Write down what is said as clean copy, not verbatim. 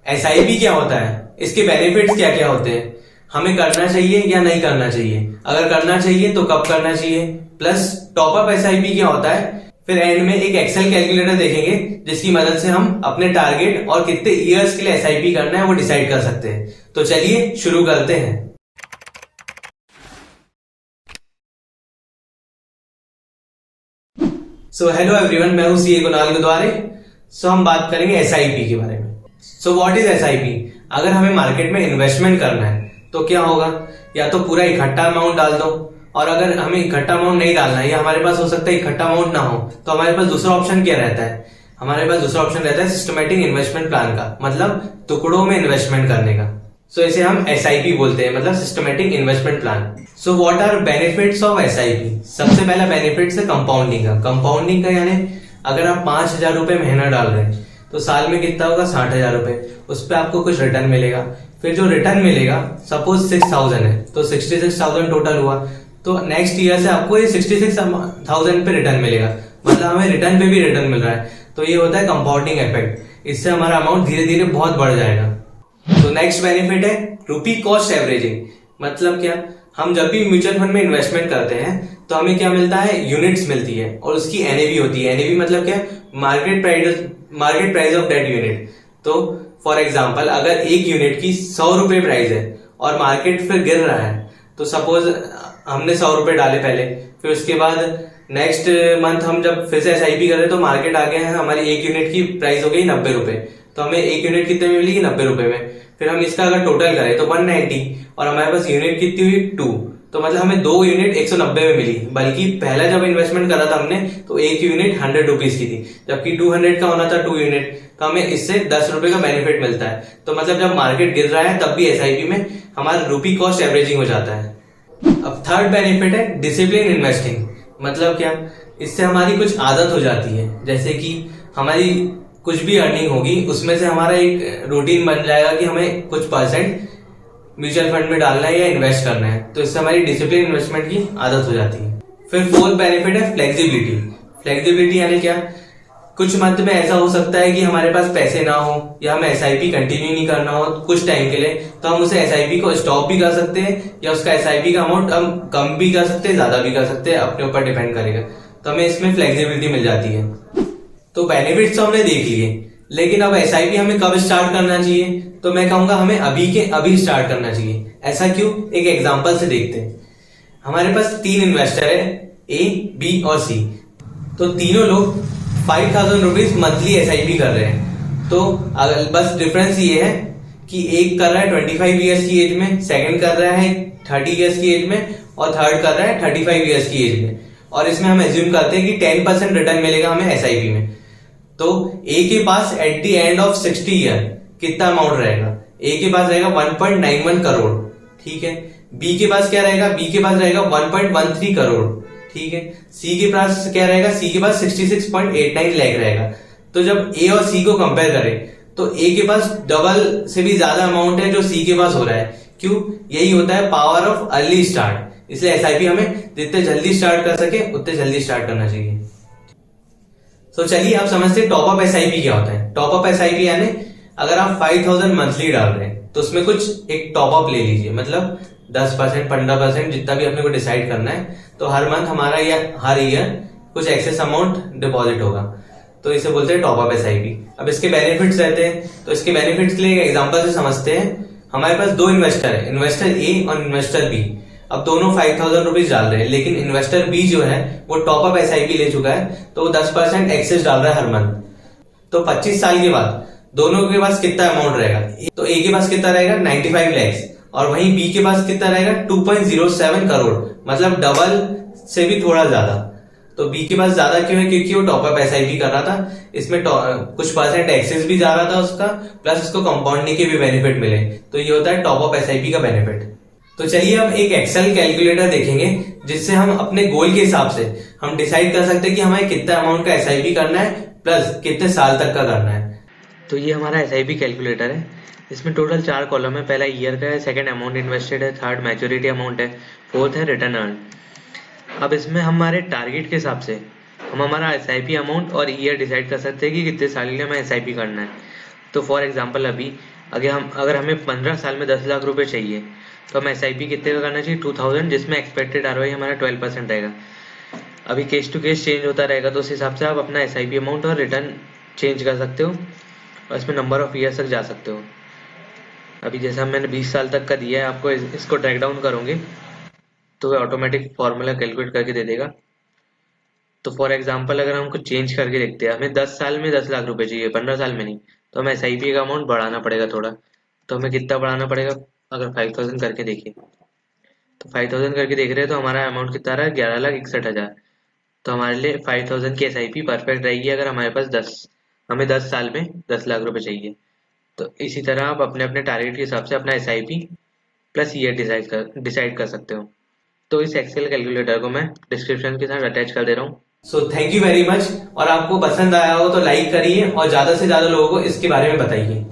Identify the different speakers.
Speaker 1: SIP क्या होता है, इसके बेनिफिट्स क्या क्या होते हैं, हमें करना चाहिए या नहीं करना चाहिए, अगर करना चाहिए तो कब करना चाहिए, प्लस टॉपअप एसआईपी क्या होता है, फिर एंड में एक एक्सेल कैलकुलेटर देखेंगे जिसकी मदद से हम अपने टारगेट और कितने ईयर्स के लिए एसआईपी करना है वो डिसाइड कर सकते हैं। तो चलिए शुरू करते हैं। सो हेलो एवरीवन, मैं हूं सीए कुणाल गुरुद्वारे। हम बात करेंगे एसआईपी के बारे में। So what is SIP? अगर हमें मार्केट में इन्वेस्टमेंट करना है तो क्या होगा, या तो पूरा इकट्ठा अमाउंट डाल दो, और अगर हमें इकट्ठा अमाउंट नहीं डालना है या हमारे पास हो सकता है इकट्ठा अमाउंट ना हो, तो हमारे पास दूसरा ऑप्शन क्या रहता है, हमारे पास दूसरा ऑप्शन रहता है सिस्टमेटिक इन्वेस्टमेंट प्लान का, मतलब टुकड़ों में इन्वेस्टमेंट करने का। सो इसे हम एसआईपी बोलते हैं, मतलब systematic investment plan. So what are benefits of SIP? सबसे पहला बेनिफिट है कंपाउंडिंग का। कंपाउंडिंग का यानी अगर आप 5,000 रुपए महीना डाल रहे हैं तो साल में कितना होगा, 60,000 रुपए, उस पर आपको कुछ रिटर्न मिलेगा। फिर जो रिटर्न मिलेगा, सपोज 6,000 है तो 66,000 टोटल हुआ, तो नेक्स्ट ईयर से आपको ये 66,000 पे रिटर्न मिलेगा, मतलब हमें रिटर्न पे भी रिटर्न मिल रहा है। तो ये होता है कंपाउंडिंग इफेक्ट, इससे हमारा अमाउंट धीरे धीरे बहुत बढ़ जाएगा। तो नेक्स्ट बेनिफिट है रुपी कॉस्ट एवरेजिंग। मतलब क्या, हम जब भी म्यूचुअल फंड में इन्वेस्टमेंट करते हैं तो हमें क्या मिलता है, यूनिट्स मिलती है, और उसकी एनएवी होती है। एनएवी मतलब क्या, market price of that unit. तो फॉर एग्जांपल अगर एक यूनिट की 100 रुपए प्राइस है और मार्केट फिर गिर रहा है, तो सपोज हमने 100 रुपए डाले पहले, फिर उसके बाद नेक्स्ट मंथ हम जब फिर से एसआईपी कर रहे हैं तो मार्केट आ गया है, हमारी एक यूनिट की प्राइस हो गई 90 रुपए, तो हमें एक यूनिट कितने में मिलेगी, 90 रुपए में। फिर हम इसका अगर टोटल करें तो 190, और हमारे पास यूनिट कितनी हुई 2, तो मतलब हमें 2 यूनिट 190 में मिली। बल्कि पहला जब इन्वेस्टमेंट करा था हमने तो एक यूनिट 100 रुपीज की थी, जबकि 200 का होना था 2 यूनिट, तो हमें इससे 10 रुपए का बेनिफिट मिलता है। तो मतलब जब मार्केट गिर रहा है तब भी एसआईपी में हमारा रुपी कॉस्ट एवरेजिंग हो जाता है। अब थर्ड बेनिफिट है डिसिप्लिन इन्वेस्टिंग। मतलब क्या, इससे हमारी कुछ आदत हो जाती है, जैसे कि हमारी कुछ भी अर्निंग होगी उसमें से हमारा एक रूटीन बन जाएगा कि हमें कुछ परसेंट म्यूचुअल फंड में डालना है या इन्वेस्ट करना है, तो इससे हमारी डिसिप्लिन इन्वेस्टमेंट की आदत हो जाती है। फिर फोर्थ बेनिफिट है फ्लेक्सिबिलिटी। फ्लेक्सिबिलिटी यानी क्या, कुछ मंथ में ऐसा हो सकता है कि हमारे पास पैसे ना हो या हमें एसआईपी कंटिन्यू नहीं करना हो कुछ टाइम के लिए, तो हम उसे एसआईपी को स्टॉप भी कर सकते हैं, या उसका एसआईपी का अमाउंट हम कम भी कर सकते हैं, ज्यादा भी कर सकते हैं, अपने ऊपर डिपेंड करेगा। तो हमें इसमें फ्लेक्सिबिलिटी मिल जाती है। तो बेनिफिट्स तो हमने देख लिए, लेकिन अब एसआईपी हमें कब स्टार्ट करना चाहिए? तो मैं कहूंगा हमें अभी के अभी स्टार्ट करना चाहिए। ऐसा क्यों, एक एग्जांपल से देखते हैं। हमारे पास 3 इन्वेस्टर है, ए, बी और सी। तो तीनों लोग 5,000 रुपीज मंथली एसआईपी कर रहे हैं। तो बस डिफरेंस ये है कि एक कर रहा है 25 ईयर्स की एज में, सेकंड कर रहा है 30 ईयर्स की एज में, और थर्ड कर रहा है 35 ईयर्स की एज में। और इसमें हम एज्यूम करते हैं कि 10% रिटर्न मिलेगा हमें एसआईपी में। तो ए के पास at the end of 60 year कितना अमाउंट रहेगा? ए के पास रहेगा 1.91 करोड़, ठीक है। बी के पास क्या रहेगा? बी के पास रहेगा 1.13 करोड़, ठीक है। सी के पास क्या रहेगा? सी के पास 66.89 लाख रहेगा। तो जब ए और सी को कंपेयर करें तो ए के पास डबल से भी ज्यादा अमाउंट है जो सी के पास हो रहा है। क्यों? यही होता है पावर ऑफ अर्ली स्टार्ट। इसलिए एसआईपी हमें जितने जल्दी स्टार्ट कर सके उतने जल्दी स्टार्ट करना चाहिए। तो चलिए आप समझते हैं टॉपअप एसआईपी क्या होता है। टॉपअप एसआईपी यानी अगर आप 5,000 मंथली डाल रहे हैं तो उसमें कुछ एक टॉपअप ले लीजिए, मतलब 10%, 15% जितना भी अपने को डिसाइड करना है, तो हर मंथ हमारा या हर ईयर कुछ एक्सेस अमाउंट डिपॉजिट होगा, तो इसे बोलते हैं टॉपअप एसआईपी। अब इसके बेनिफिट्स रहते हैं, तो इसके बेनिफिट्स के लिए एक एग्जांपल से समझते हैं। हमारे पास 2 इन्वेस्टर है, इन्वेस्टर ए और इन्वेस्टर बी। अब दोनों 5,000 रुपीज डाल रहे हैं, लेकिन इन्वेस्टर बी जो है वो टॉपअप एसआईपी ले चुका है, तो वो 10% एक्सेस डाल रहा है हर मंथ। तो 25 साल के बाद दोनों के पास कितना अमाउंट रहेगा? तो ए के पास कितना रहेगा? 95 लाख, और वहीं बी के पास कितना रहेगा? 2.07 करोड़, मतलब डबल से भी थोड़ा ज्यादा। तो बी के पास ज्यादा क्यों है? क्योंकि वो टॉपअप एसआईपी कर रहा था, इसमें कुछ परसेंट एक्सेस भी जा रहा था उसका, प्लस उसको कंपाउंडिंग के भी बेनिफिट मिले। तो ये होता है टॉपअप एसआईपी का बेनिफिट। तो चलिए अब एक एक्सेल कैलकुलेटर देखेंगे, जिससे हम अपने गोल के हिसाब से हम डिसाइड कर सकते हैं कि हमें कितना अमाउंट का एसआईपी करना है, प्लस कितने साल तक का करना है।
Speaker 2: तो ये हमारा एसआईपी कैलकुलेटर है। इसमें टोटल 4 कॉलम है। पहला ईयर का है, सेकंड अमाउंट इन्वेस्टेड है, थर्ड मैच्योरिटी अमाउंट है, फोर्थ है रिटर्न अर्न। अब इसमें हमारे टारगेट के हिसाब से हम हमारा एसआईपी अमाउंट और ईयर डिसाइड कर सकते हैं कि कितने साल के लिए हमें एसआईपी करना है। तो फॉर एग्जांपल अभी अगर हमें 15 साल में 10 लाख रुपए चाहिए तो हम SIP कितने का करना चाहिए, 2000, जिसमें एक्सपेक्टेड ROI हमारा 12% रहेगा। अभी केस टू केस चेंज होता रहेगा, तो उस हिसाब से आप अपना SIP अमाउंट और रिटर्न चेंज कर सकते हो और इसमें नंबर ऑफ ईयर्स तक जा सकते हो। अभी जैसा मैंने 20 साल तक का दिया है, आपको इसको ट्रैक डाउन करोगे तो वह ऑटोमेटिक फॉर्मूला कैलकुलेट करके दे देगा। तो फॉर एग्जांपल अगर हमको चेंज करके देखते हैं, हमें 10 साल में 10 लाख रुपए चाहिए, 15 साल में नहीं, तो हमें SIP का अमाउंट बढ़ाना पड़ेगा थोड़ा। तो हमें कितना बढ़ाना पड़ेगा, अगर 5000 करके देखिए, तो 5000 करके देख रहे हैं तो हमारा अमाउंट कितना रहा है, 11,61,000। तो हमारे लिए 5000 की SIP परफेक्ट रहेगी अगर हमारे पास हमें 10 साल में 10 लाख रुपए चाहिए। तो इसी तरह आप अपने अपने टारगेट के हिसाब से अपना SIP प्लस ईयर डिसाइड कर सकते हो। तो इस एक्सेल कैलकुलेटर को मैं डिस्क्रिप्शन के साथ अटैच कर दे रहा हूँ।
Speaker 1: So thank you very much. और आपको पसंद आया हो तो लाइक करिए और ज्यादा से ज्यादा लोगों को इसके बारे में बताइए।